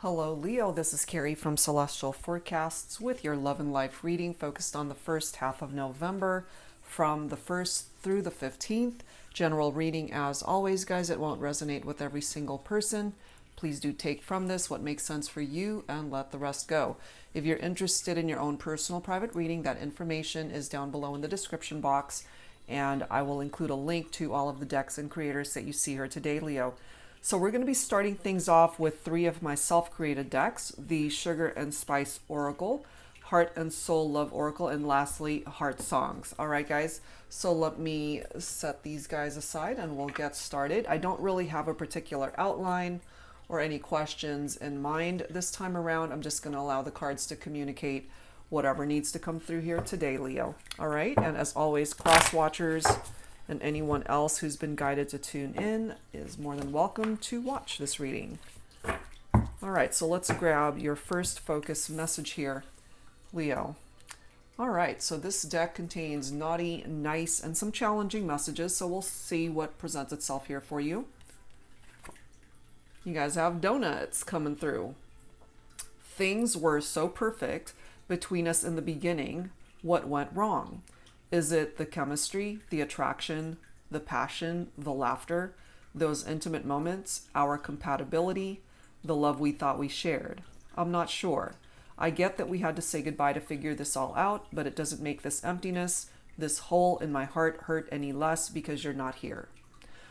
Hello, Leo. This is Carrie from Celestial Forecasts with your love and life reading focused on the first half of November from the 1st through the 15th. General reading, as always, guys. It won't resonate with every single person. Please do take from this what makes sense for you and let the rest go. If you're interested in your own personal private reading, that information is down below in the description box, and I will include a link to all of the decks and creators that you see here today, Leo. So we're going to be starting things off with three of my self-created decks, the Sugar and Spice Oracle, Heart and Soul Love Oracle, and lastly, Heart Songs. All right, guys, so let me set these guys aside and we'll get started. I don't really have a particular outline or any questions in mind this time around. I'm just going to allow the cards to communicate whatever needs to come through here today, Leo. All right, and as always, cross watchers and anyone else who's been guided to tune in is more than welcome to watch this reading. All right, so let's grab your first focus message here, Leo. All right, so this deck contains naughty, nice, and some challenging messages, so we'll see what presents itself here for you. You guys have donuts coming through. Things were so perfect between us in the beginning. What went wrong? Is it the chemistry, the attraction, the passion, the laughter, those intimate moments, our compatibility, the love we thought we shared? I'm not sure. I get that we had to say goodbye to figure this all out, but it doesn't make this emptiness, this hole in my heart hurt any less because you're not here.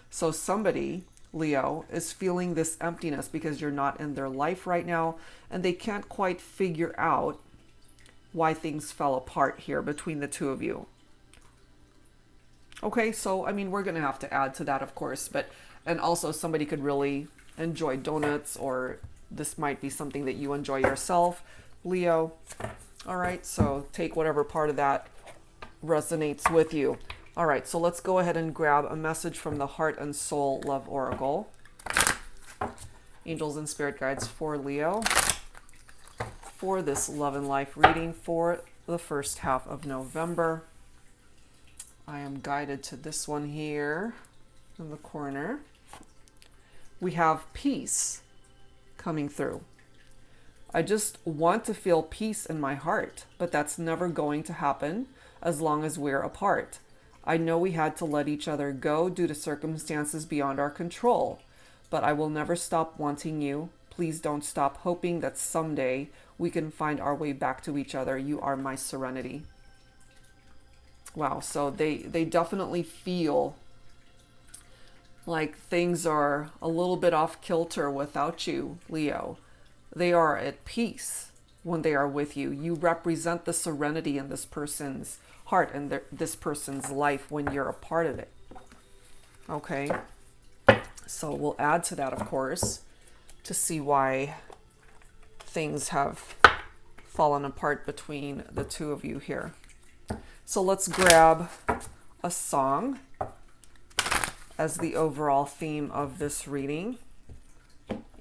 So somebody, Leo, is feeling this emptiness because you're not in their life right now, and they can't quite figure out why things fell apart here between the two of you. Okay, so I mean, we're going to have to add to that, of course, and also somebody could really enjoy donuts, or this might be something that you enjoy yourself, Leo. All right, so take whatever part of that resonates with you. All right, so let's go ahead and grab a message from the Heart and Soul Love Oracle. Angels and Spirit Guides for Leo for this love and life reading for the first half of November. I am guided to this one here in the corner. We have peace coming through. I just want to feel peace in my heart, but that's never going to happen as long as we're apart. I know we had to let each other go due to circumstances beyond our control, but I will never stop wanting you. Please don't stop hoping that someday we can find our way back to each other. You are my serenity. Wow, so they definitely feel like things are a little bit off kilter without you, Leo. They are at peace when they are with you. You represent the serenity in this person's heart and this person's life when you're a part of it. Okay, so we'll add to that, of course, to see why things have fallen apart between the two of you here. So let's grab a song as the overall theme of this reading.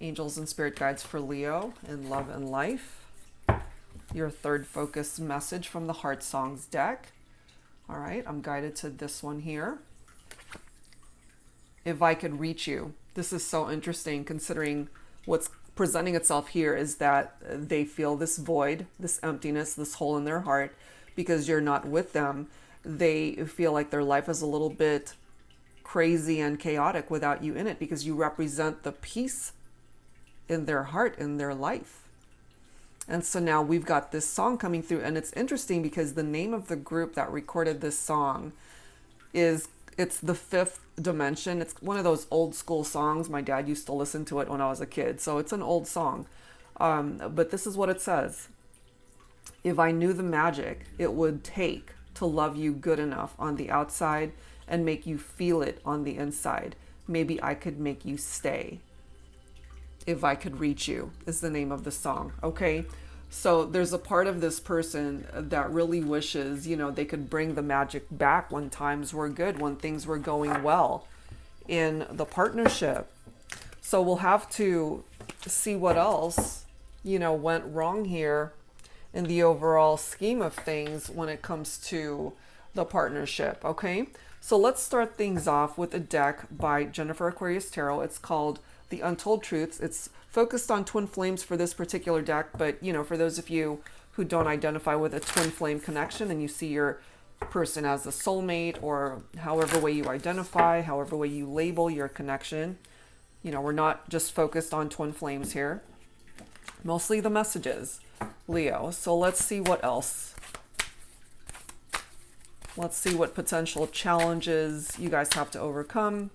Angels and Spirit Guides for Leo in love and life. Your third focus message from the Heart Songs deck. All right, I'm guided to this one here. If I could reach you. This is so interesting considering what's presenting itself here is that they feel this void, this emptiness, this hole in their heart. Because you're not with them, they feel like their life is a little bit crazy and chaotic without you in it, because you represent the peace in their heart, in their life. And so now we've got this song coming through, and it's interesting because the name of the group that recorded this song it's The Fifth Dimension. It's one of those old school songs. My dad used to listen to it when I was a kid, so it's an old song. But this is what it says. If I knew the magic it would take to love you good enough on the outside and make you feel it on the inside, maybe I could make you stay. If I could reach you is the name of the song. Okay, so there's a part of this person that really wishes, they could bring the magic back when times were good, when things were going well in the partnership. So we'll have to see what else, went wrong here in the overall scheme of things when it comes to the partnership. Okay, so let's start things off with a deck by Jennifer Aquarius Tarot. It's called the untold truths. It's focused on twin flames for this particular deck, but for those of you who don't identify with a twin flame connection and you see your person as a soulmate, or however way you identify, however way you label your connection, we're not just focused on twin flames here. Mostly the messages, Leo. So let's see what else. Let's see what potential challenges you guys have to overcome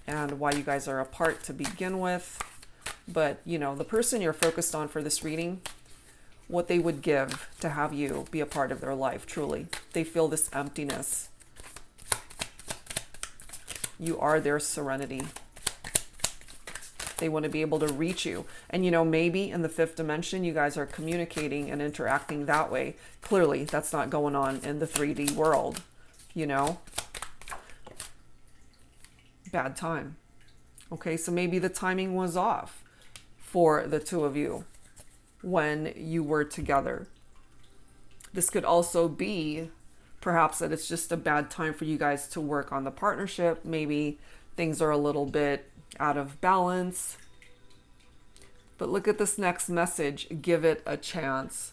and why you guys are apart to begin with. But, the person you're focused on for this reading, what they would give to have you be a part of their life, truly. They feel this emptiness. You are their serenity. They want to be able to reach you. And, maybe in the fifth dimension, you guys are communicating and interacting that way. Clearly, that's not going on in the 3D world, Bad time. Okay, so maybe the timing was off for the two of you when you were together. This could also be perhaps that it's just a bad time for you guys to work on the partnership. Maybe things are a little bit out of balance. But look at this next message, give it a chance.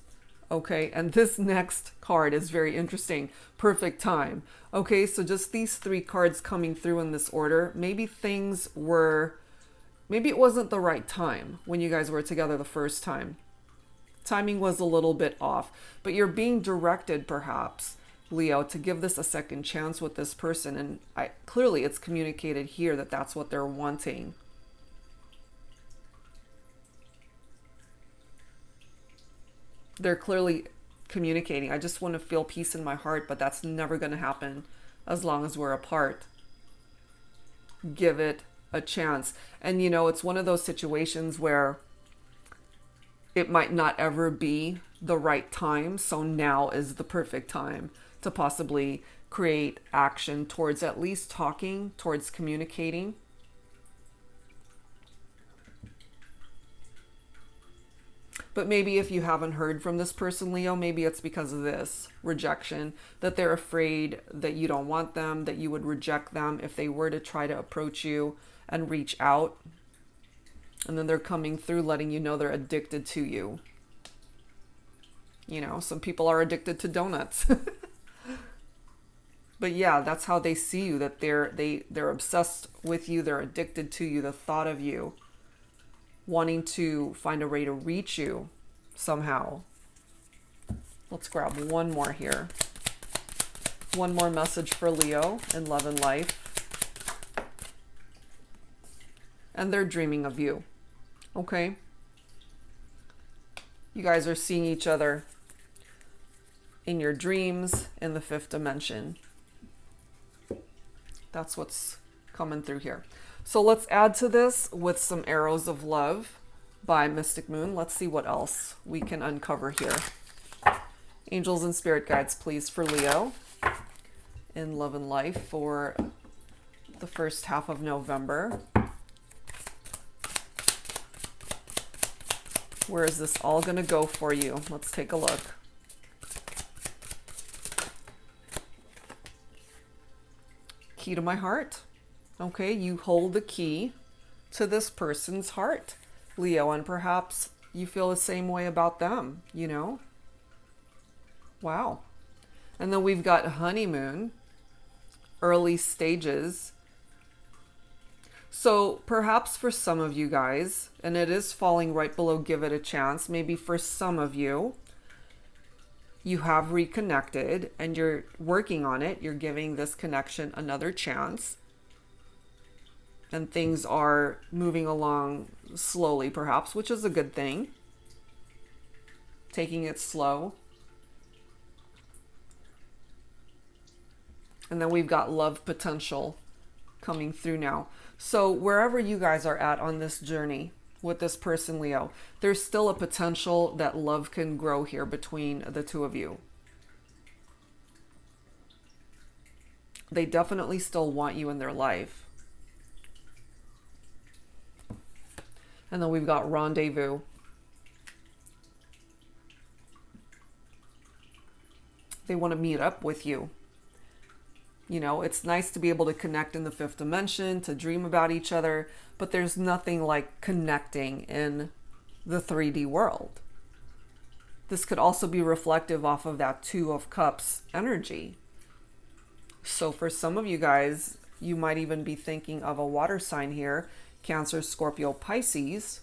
Okay, and this next card is very interesting. Perfect time. Okay, so just these three cards coming through in this order. Maybe it wasn't the right time when you guys were together the first time. Timing was a little bit off, but you're being directed perhaps, Leo, to give this a second chance with this person. And clearly it's communicated here that that's what they're wanting. They're clearly communicating, I just want to feel peace in my heart, but that's never going to happen as long as we're apart. Give it a chance. And it's one of those situations where it might not ever be the right time. So now is the perfect time to possibly create action towards at least talking, towards communicating. But maybe if you haven't heard from this person, Leo, maybe it's because of this rejection, that they're afraid that you don't want them, that you would reject them if they were to try to approach you and reach out. And then they're coming through letting you know they're addicted to you. Some people are addicted to donuts. But yeah, that's how they see you, that they're obsessed with you, they're addicted to you, the thought of you, wanting to find a way to reach you somehow. Let's grab one more here. One more message for Leo in love and life. And they're dreaming of you. Okay? You guys are seeing each other in your dreams in the fifth dimension. That's what's coming through here. So let's add to this with some arrows of love by Mystic Moon. Let's see what else we can uncover here. Angels and spirit guides, please, for Leo in love and life for the first half of November. Where is this all going to go for you? Let's take a look. Key to my heart. Okay, you hold the key to this person's heart, Leo, and perhaps you feel the same way about them, Wow. And then we've got honeymoon, early stages. So perhaps for some of you guys, and it is falling right below give it a chance, maybe for some of you, you have reconnected and you're working on it. You're giving this connection another chance. And things are moving along slowly, perhaps, which is a good thing. Taking it slow. And then we've got love potential coming through now. So wherever you guys are at on this journey with this person, Leo, there's still a potential that love can grow here between the two of you. They definitely still want you in their life. And then we've got rendezvous. They want to meet up with you. You know, it's nice to be able to connect in the fifth dimension, to dream about each other, but there's nothing like connecting in the 3D world. This could also be reflective off of that Two of Cups energy. So for some of you guys, you might even be thinking of a water sign here, Cancer, Scorpio, Pisces.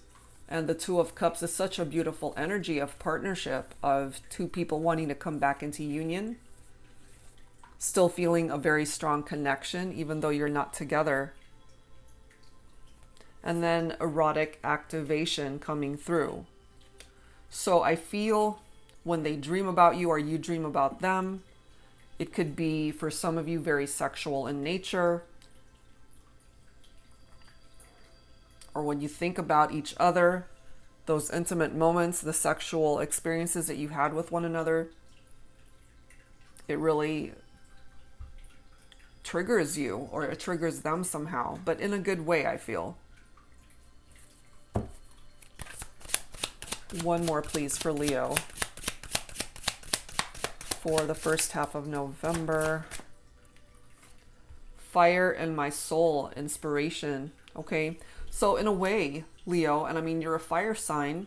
And the Two of Cups is such a beautiful energy of partnership, of two people wanting to come back into union. Still feeling a very strong connection, even though you're not together. And then erotic activation coming through. So I feel when they dream about you or you dream about them, it could be for some of you very sexual in nature. Or when you think about each other, those intimate moments, the sexual experiences that you had with one another, it really triggers you, or it triggers them somehow, but in a good way, I feel. One more, please, for Leo for the first half of November. Fire in my soul, inspiration. Okay, so in a way, Leo, and I mean, you're a fire sign,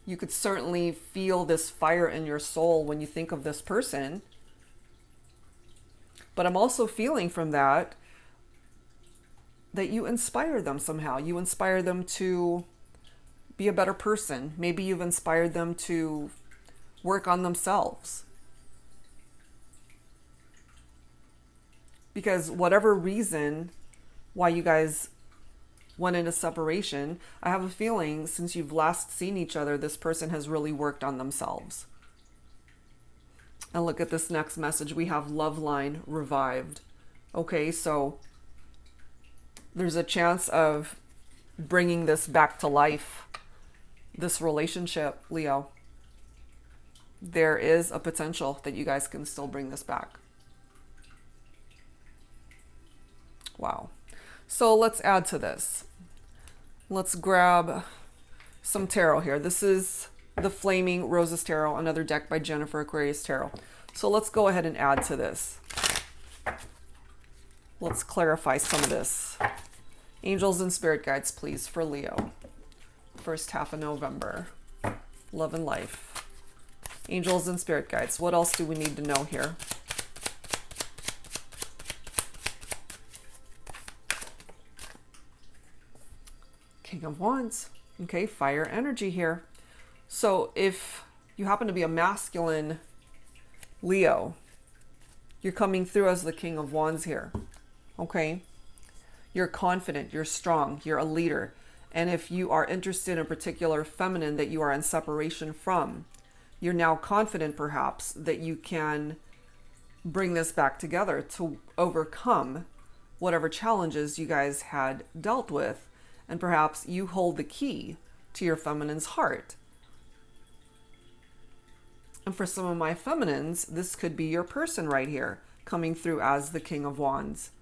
you could certainly feel this fire in your soul when you think of this person. But I'm also feeling from that you inspire them somehow. You inspire them to be a better person. Maybe you've inspired them to work on themselves. Because whatever reason why you guys went into separation, I have a feeling since you've last seen each other, this person has really worked on themselves. And look at this next message. We have love line revived. Okay, so there's a chance of bringing this back to life, this relationship, Leo. There is a potential that you guys can still bring this back. Wow. So let's add to this. Let's grab some tarot here. This is the Flaming Roses Tarot, another deck by Jennifer Aquarius Tarot. So let's go ahead and add to this. Let's clarify some of this. Angels and spirit guides, please, for Leo. First half of November. Love and life. Angels and spirit guides. What else do we need to know here? King of Wands. Okay, fire energy here. So if you happen to be a masculine Leo, you're coming through as the King of Wands here. Okay? You're confident, you're strong, you're a leader. And if you are interested in a particular feminine that you are in separation from, you're now confident perhaps that you can bring this back together to overcome whatever challenges you guys had dealt with. And perhaps you hold the key to your feminine's heart. And for some of my feminines, this could be your person right here, coming through as the King of Wands.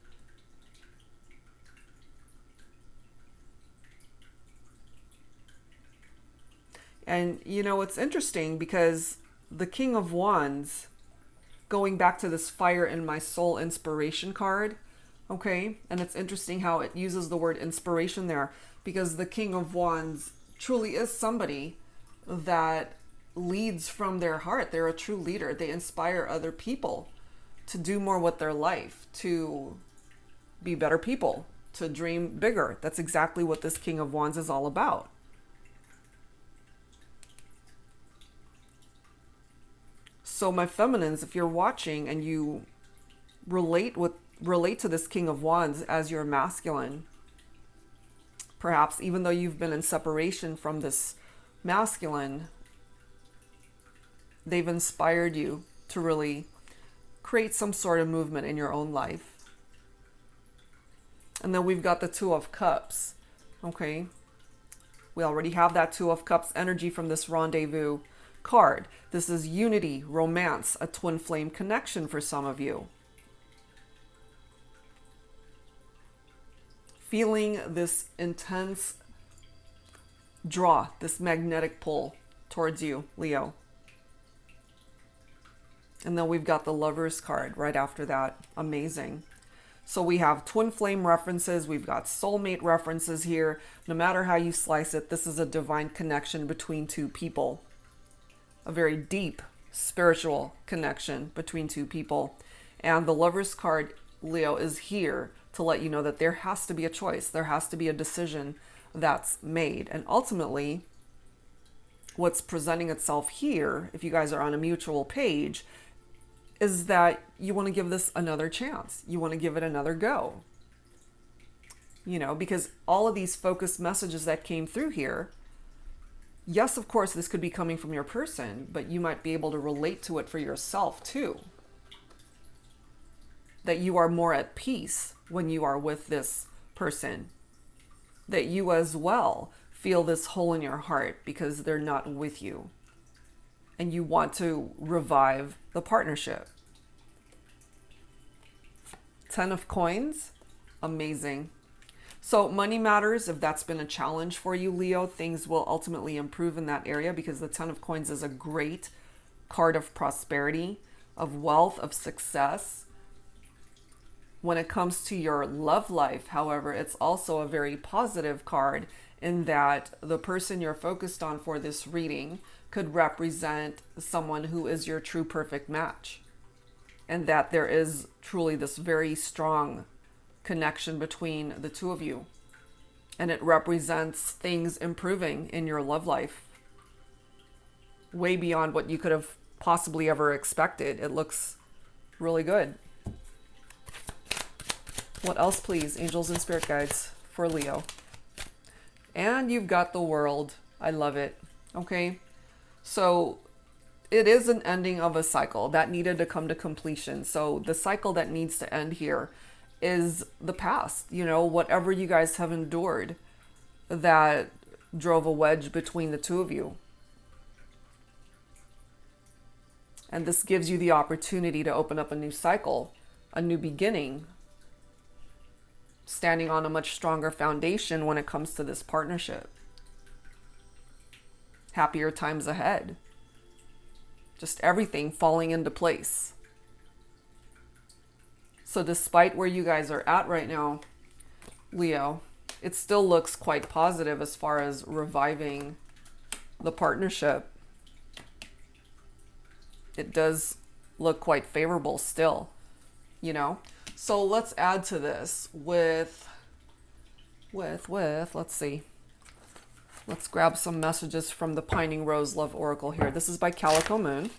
And you know, it's interesting because the King of Wands, going back to this fire in my soul inspiration card, okay, and it's interesting how it uses the word inspiration there, because the King of Wands truly is somebody that leads from their heart. They're a true leader. They inspire other people to do more with their life, to be better people, to dream bigger. That's exactly what this King of Wands is all about. So my feminines, if you're watching and you relate to this King of Wands as your masculine, perhaps even though you've been in separation from this masculine, they've inspired you to really create some sort of movement in your own life. And then we've got the Two of Cups. Okay, we already have that Two of Cups energy from this Rendezvous card. This is unity, romance, a twin flame connection for some of you. Feeling this intense draw, this magnetic pull towards you, Leo. And then we've got the Lovers card right after that. Amazing. So we have twin flame references. We've got soulmate references here. No matter how you slice it, this is a divine connection between two people. A very deep spiritual connection between two people. And the Lovers card, Leo, is here to let you know that there has to be a choice. There has to be a decision that's made. And ultimately, what's presenting itself here, if you guys are on a mutual page, is that you want to give this another chance. You want to give it another go. You know, because all of these focused messages that came through here, yes, of course, this could be coming from your person, but you might be able to relate to it for yourself too. That you are more at peace when you are with this person. That you as well feel this hole in your heart because they're not with you. And you want to revive the partnership. 10 of coins. Amazing. So money matters. If that's been a challenge for you, Leo, things will ultimately improve in that area because the 10 of coins is a great card of prosperity, of wealth, of success. When it comes to your love life, however, it's also a very positive card in that the person you're focused on for this reading could represent someone who is your true perfect match. And that there is truly this very strong connection between the two of you. And it represents things improving in your love life. Way beyond what you could have possibly ever expected. It looks really good. What else, please? Angels and spirit guides for Leo. And you've got the World. I love it. Okay. So it is an ending of a cycle that needed to come to completion. So the cycle that needs to end here is the past. You know, whatever you guys have endured that drove a wedge between the two of you. And this gives you the opportunity to open up a new cycle, a new beginning, standing on a much stronger foundation when it comes to this partnership. Happier times ahead. Just everything falling into place. So despite where you guys are at right now, Leo, it still looks quite positive as far as reviving the partnership. It does look quite favorable still, you know? So let's add to this with, let's see. Let's grab some messages from the Pining Rose Love Oracle here. This is by Calico Moon.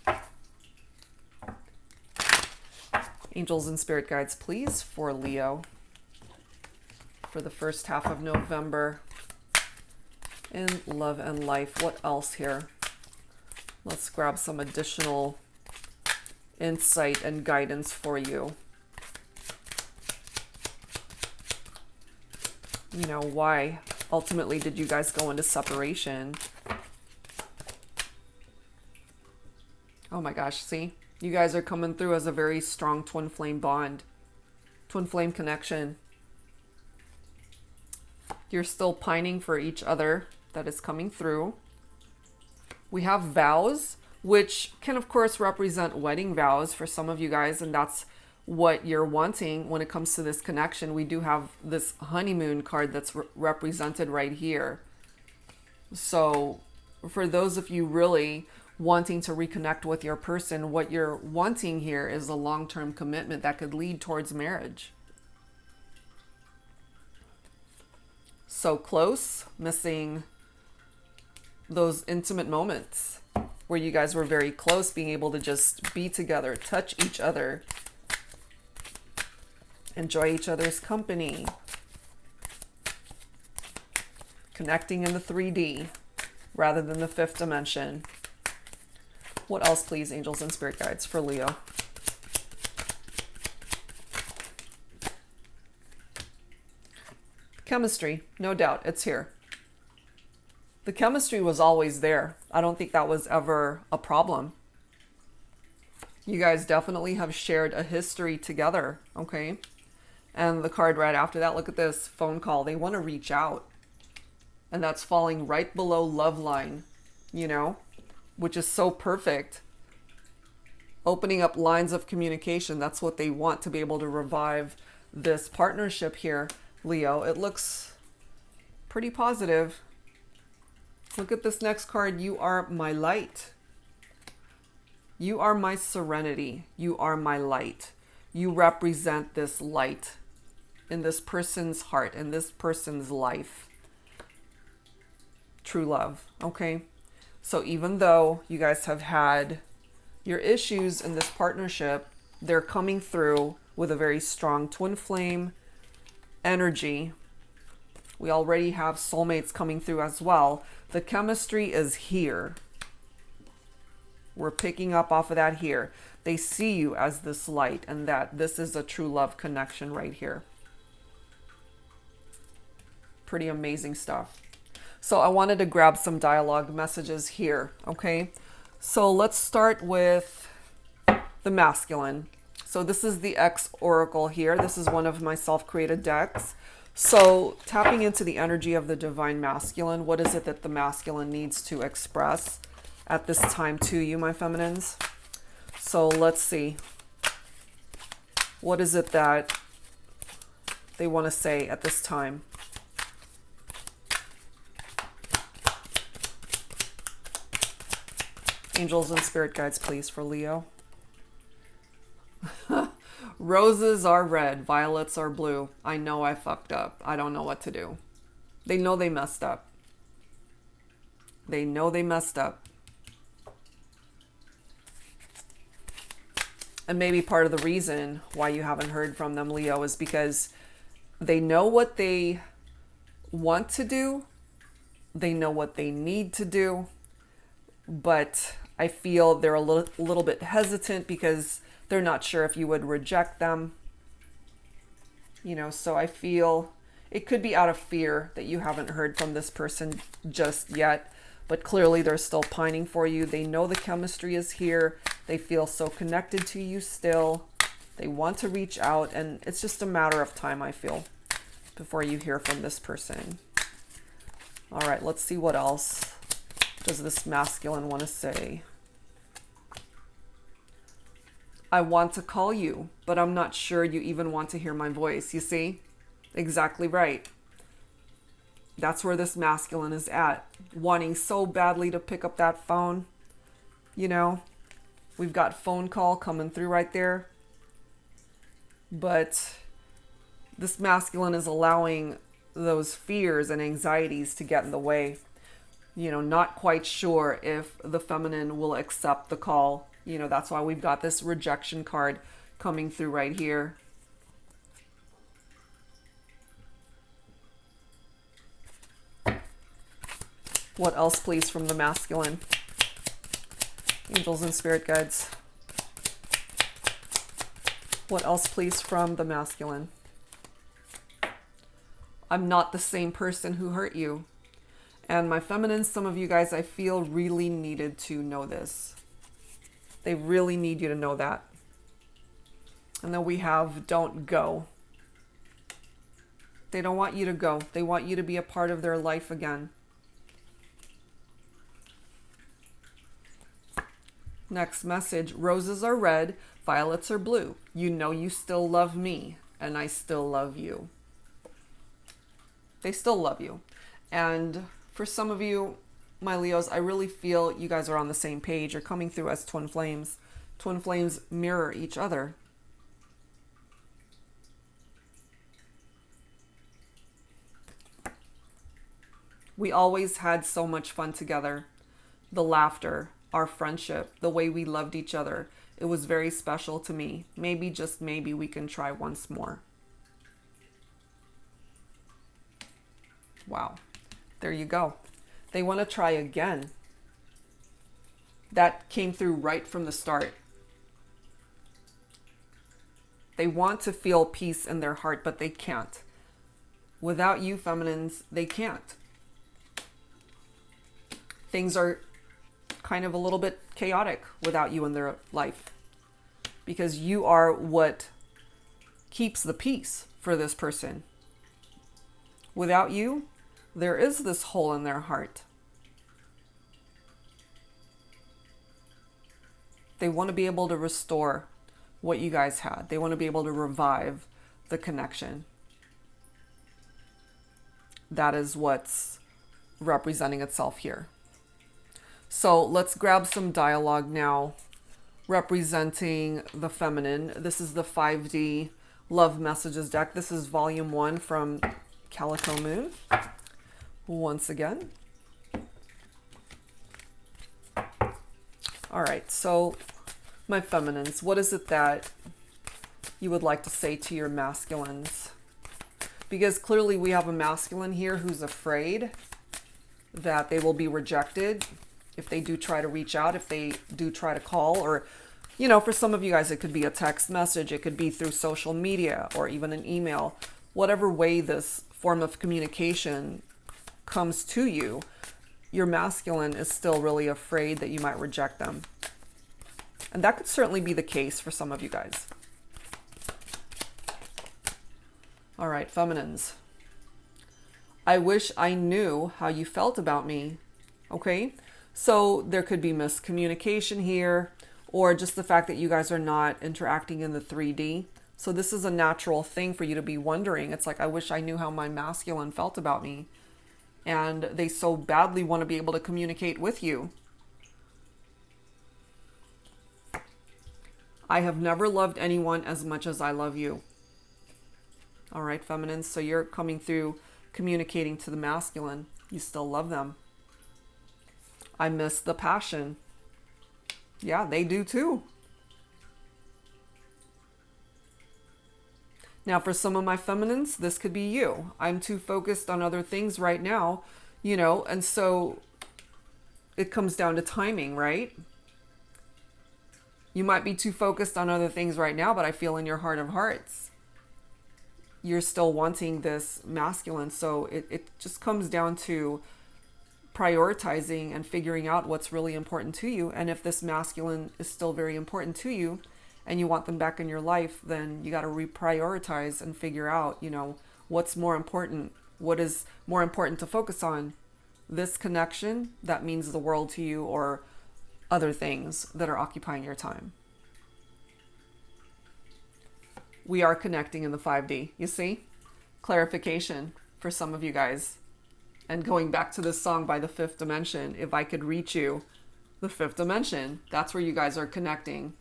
Angels and spirit guides, please, for Leo. For the first half of November. In love and life. What else here? Let's grab some additional insight and guidance for you. You know, why ultimately did you guys go into separation? Oh my gosh, see? You guys are coming through as a very strong twin flame bond. Twin flame connection. You're still pining for each other. That is coming through. We have vows, which can of course represent wedding vows for some of you guys, and that's what you're wanting when it comes to this connection. We do have this honeymoon card that's represented right here. So for those of you really wanting to reconnect with your person, what you're wanting here is a long-term commitment that could lead towards marriage. So close, missing those intimate moments where you guys were very close, being able to just be together, touch each other, enjoy each other's company, connecting in the 3D rather than the 5th dimension. What else, please, angels and spirit guides for Leo? Chemistry, no doubt, it's here. The chemistry was always there. I don't think that was ever a problem. You guys definitely have shared a history together, okay? And the card right after that, look at this phone call. They want to reach out. And that's falling right below love line, you know, which is so perfect. Opening up lines of communication. That's what they want, to be able to revive this partnership here, Leo. It looks pretty positive. Look at this next card. You are my light. You are my serenity. You are my light. You represent this light in this person's heart, in this person's life. True love. Okay. So even though you guys have had your issues in this partnership, they're coming through with a very strong twin flame energy. We already have soulmates coming through as well. The chemistry is here. We're picking up off of that here. They see you as this light, and that this is a true love connection right here. Pretty amazing stuff. So I wanted to grab some dialogue messages here, okay? So let's start with the masculine. So this is the X Oracle here. This is one of my self-created decks. So tapping into the energy of the divine masculine, what is it that the masculine needs to express at this time to you, my feminines? So let's see. What is it that they want to say at this time? Angels and spirit guides, please, for Leo. Roses are red, violets are blue. I know I fucked up. I don't know what to do. They know they messed up. They know they messed up. And maybe part of the reason why you haven't heard from them, Leo, is because they know what they want to do. They know what they need to do. But I feel they're a little bit hesitant because they're not sure if you would reject them. You know, so I feel it could be out of fear that you haven't heard from this person just yet. But clearly they're still pining for you. They know the chemistry is here. They feel so connected to you still. They want to reach out. And it's just a matter of time, I feel, before you hear from this person. All right, let's see what else does this masculine want to say. I want to call you, but I'm not sure you even want to hear my voice. You see? Exactly right. That's where this masculine is at. Wanting so badly to pick up that phone. You know, we've got phone call coming through right there. But this masculine is allowing those fears and anxieties to get in the way. You know, not quite sure if the feminine will accept the call. You know, that's why we've got this rejection card coming through right here. What else, please, from the masculine? Angels and spirit guides. What else, please, from the masculine? I'm not the same person who hurt you. And my feminines, some of you guys, I feel really needed to know this. They really need you to know that. And then we have don't go. They don't want you to go. They want you to be a part of their life again. Next message. Roses are red, violets are blue. You know you still love me, and I still love you. They still love you. And for some of you, my Leos, I really feel you guys are on the same page. You're coming through as twin flames. Twin flames mirror each other. We always had so much fun together. The laughter, our friendship, the way we loved each other. It was very special to me. Maybe, just maybe, we can try once more. Wow. There you go. They want to try again. That came through right from the start. They want to feel peace in their heart, but they can't. Without you, feminines, they can't. Things are kind of a little bit chaotic without you in their life. Because you are what keeps the peace for this person. Without you, there is this hole in their heart. They want to be able to restore what you guys had. They want to be able to revive the connection. That is what's representing itself here. So let's grab some dialogue now representing the feminine. This is the 5D Love Messages deck. This is volume 1 from Calico Moon. Once again. All right, so my feminines, what is it that you would like to say to your masculines? Because clearly we have a masculine here who's afraid that they will be rejected if they do try to reach out, if they do try to call, or, you know, for some of you guys, it could be a text message, it could be through social media or even an email. Whatever way this form of communication comes to you, your masculine is still really afraid that you might reject them. And that could certainly be the case for some of you guys. All right, feminines. I wish I knew how you felt about me. Okay, so there could be miscommunication here, or just the fact that you guys are not interacting in the 3D. So this is a natural thing for you to be wondering. It's like, I wish I knew how my masculine felt about me. And they so badly want to be able to communicate with you. I have never loved anyone as much as I love you. All right, feminines. So you're coming through communicating to the masculine. You still love them. I miss the passion. Yeah, they do too. Now, for some of my feminines, this could be you. I'm too focused on other things right now, you know, and so it comes down to timing, right? You might be too focused on other things right now, but I feel in your heart of hearts, you're still wanting this masculine. So it just comes down to prioritizing and figuring out what's really important to you. And if this masculine is still very important to you, and you want them back in your life, then you got to reprioritize and figure out, you know, what's more important. What is more important to focus on? This connection that means the world to you, or other things that are occupying your time. We are connecting in the 5D, you see? Clarification for some of you guys. And going back to this song by the Fifth Dimension, if I could reach you, the Fifth Dimension, that's where you guys are connecting.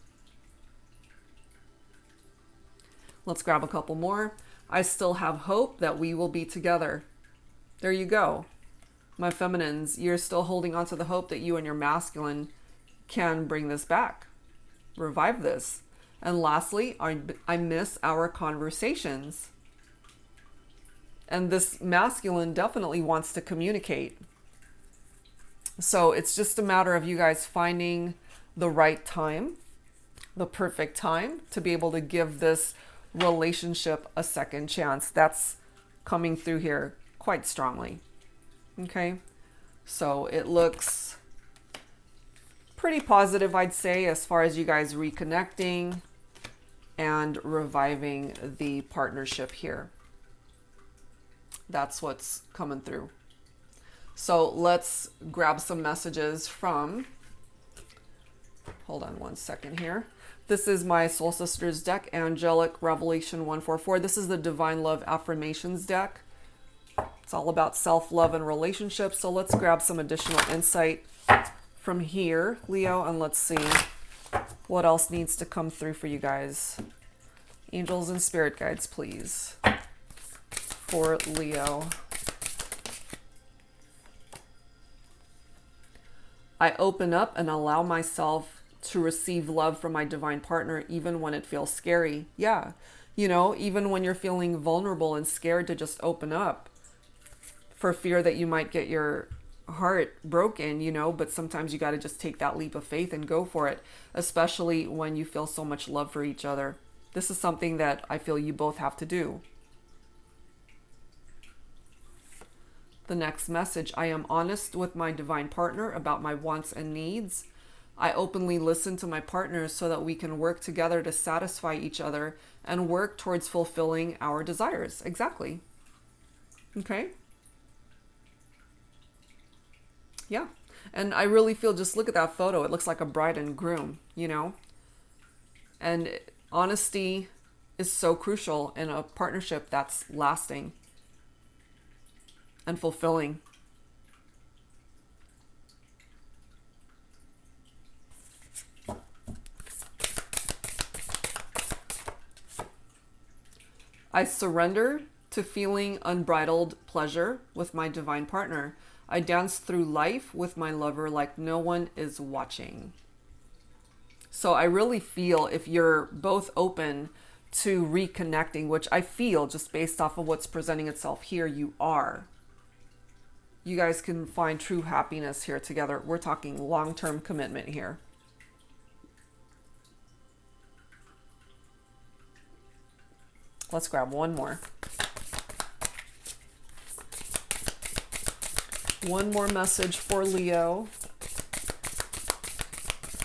Let's grab a couple more. I still have hope that we will be together. There you go. My feminines, you're still holding on to the hope that you and your masculine can bring this back. Revive this. And lastly, I miss our conversations. And this masculine definitely wants to communicate. So it's just a matter of you guys finding the right time, the perfect time to be able to give this relationship a second chance. That's coming through here quite strongly. Okay, so it looks pretty positive, I'd say, as far as you guys reconnecting and reviving the partnership here. That's what's coming through. So let's grab some messages from, hold on one second here. This is my Soul Sisters deck, Angelic Revelation 144. This is the Divine Love Affirmations deck. It's all about self-love and relationships. So let's grab some additional insight from here, Leo, and let's see what else needs to come through for you guys. Angels and spirit guides, please, for Leo. I open up and allow myself to receive love from my divine partner, even when it feels scary. Yeah, you know, even when you're feeling vulnerable and scared to just open up for fear that you might get your heart broken, you know, but sometimes you got to just take that leap of faith and go for it, especially when you feel so much love for each other. This is something that I feel you both have to do. The next message, I am honest with my divine partner about my wants and needs. I openly listen to my partner so that we can work together to satisfy each other and work towards fulfilling our desires. Exactly. Okay. Yeah. And I really feel, just look at that photo. It looks like a bride and groom, you know? And honesty is so crucial in a partnership that's lasting and fulfilling. I surrender to feeling unbridled pleasure with my divine partner. I dance through life with my lover like no one is watching. So I really feel, if you're both open to reconnecting, which I feel just based off of what's presenting itself here, you are. You guys can find true happiness here together. We're talking long-term commitment here. Let's grab one more. One more message for Leo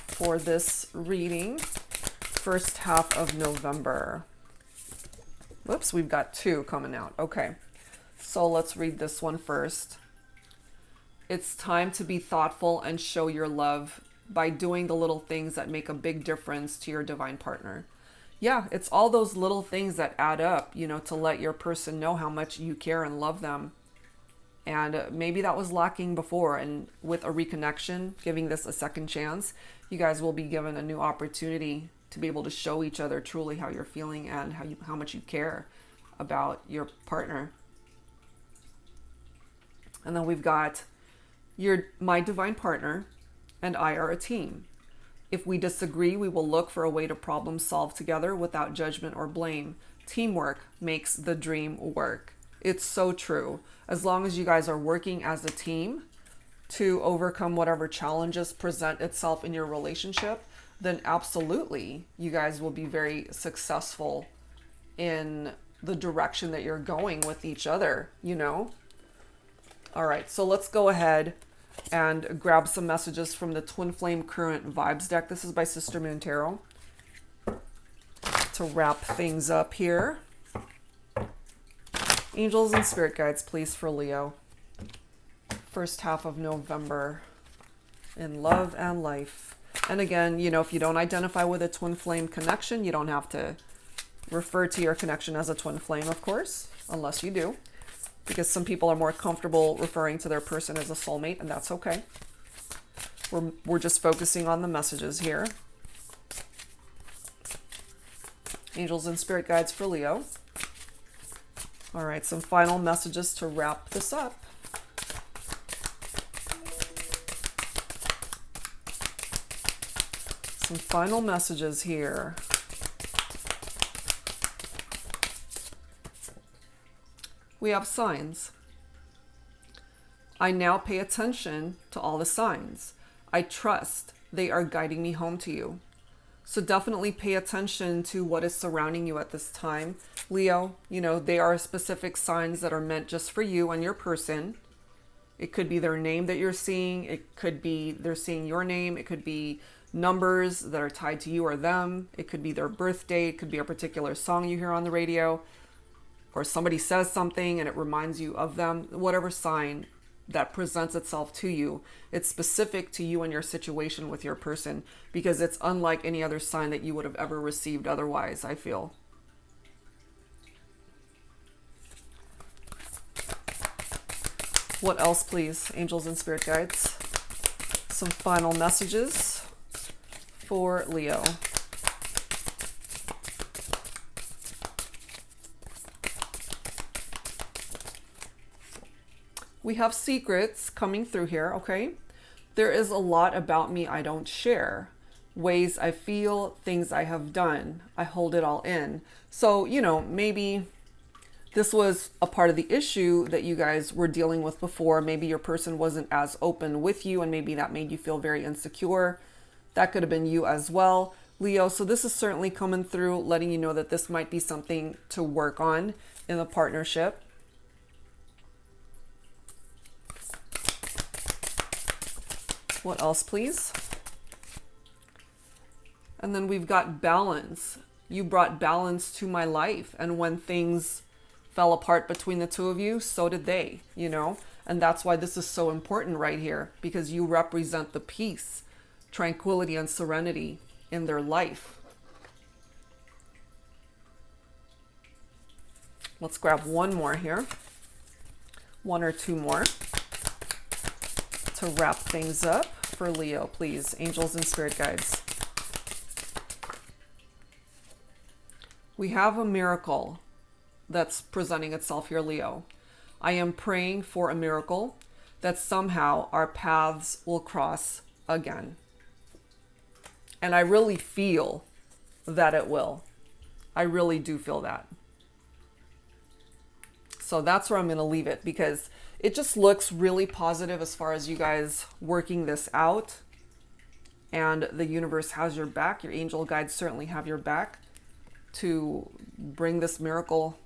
for this reading, first half of November. Whoops, we've got two coming out. Okay, so let's read this one first. It's time to be thoughtful and show your love by doing the little things that make a big difference to your divine partner. Yeah, it's all those little things that add up, you know, to let your person know how much you care and love them. And maybe that was lacking before. And with a reconnection, giving this a second chance, you guys will be given a new opportunity to be able to show each other truly how you're feeling and how much you care about your partner. And then we've got my divine partner and I are a team. If we disagree, we will look for a way to problem solve together without judgment or blame. Teamwork makes the dream work. It's so true. As long as you guys are working as a team to overcome whatever challenges present itself in your relationship, then absolutely you guys will be very successful in the direction that you're going with each other, you know? All right, so let's go ahead and grab some messages from the Twin Flame Current Vibes deck. This is by Sister Moon Tarot. To wrap things up here. Angels and spirit guides, please, for Leo. First half of November in love and life. And again, you know, if you don't identify with a twin flame connection, you don't have to refer to your connection as a twin flame, of course, unless you do. Because some people are more comfortable referring to their person as a soulmate, and that's okay. We're just focusing on the messages here. Angels and spirit guides for Leo. All right, some final messages to wrap this up. Some final messages here. We have signs. I now pay attention to all the signs. I trust they are guiding me home to you. So definitely pay attention to what is surrounding you at this time. Leo, you know, they are specific signs that are meant just for you and your person. It could be their name that you're seeing. It could be they're seeing your name. It could be numbers that are tied to you or them. It could be their birthday. It could be a particular song you hear on the radio. Or somebody says something and it reminds you of them. Whatever sign that presents itself to you, it's specific to you and your situation with your person, because it's unlike any other sign that you would have ever received otherwise, I feel. What else, please, angels and spirit guides? Some final messages for Leo. We have secrets coming through here, okay? There is a lot about me I don't share. Ways I feel, things I have done. I hold it all in. So, you know, maybe this was a part of the issue that you guys were dealing with before. Maybe your person wasn't as open with you and maybe that made you feel very insecure. That could have been you as well, Leo. So this is certainly coming through, letting you know that this might be something to work on in the partnership. What else, please? And then we've got balance. You brought balance to my life. And when things fell apart between the two of you, so did they, you know? And that's why this is so important right here, because you represent the peace, tranquility, and serenity in their life. Let's grab one more here. One or two more to wrap things up for Leo, please. Angels and spirit guides. We have a miracle that's presenting itself here, Leo. I am praying for a miracle that somehow our paths will cross again. And I really feel that it will. I really do feel that. So that's where I'm going to leave it, because it just looks really positive as far as you guys working this out. And the universe has your back. Your angel guides certainly have your back to bring this miracle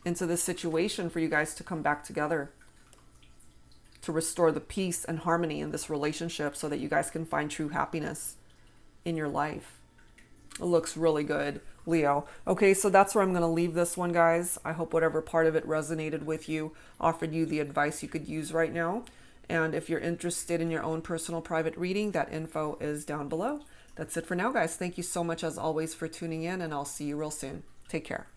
into this situation for you guys to come back together, to restore the peace and harmony in this relationship so that you guys can find true happiness in your life. It looks really good, Leo. Okay, so that's where I'm going to leave this one, guys. I hope whatever part of it resonated with you, offered you the advice you could use right now. And if you're interested in your own personal private reading, that info is down below. That's it for now, guys. Thank you so much, as always, for tuning in, and I'll see you real soon. Take care.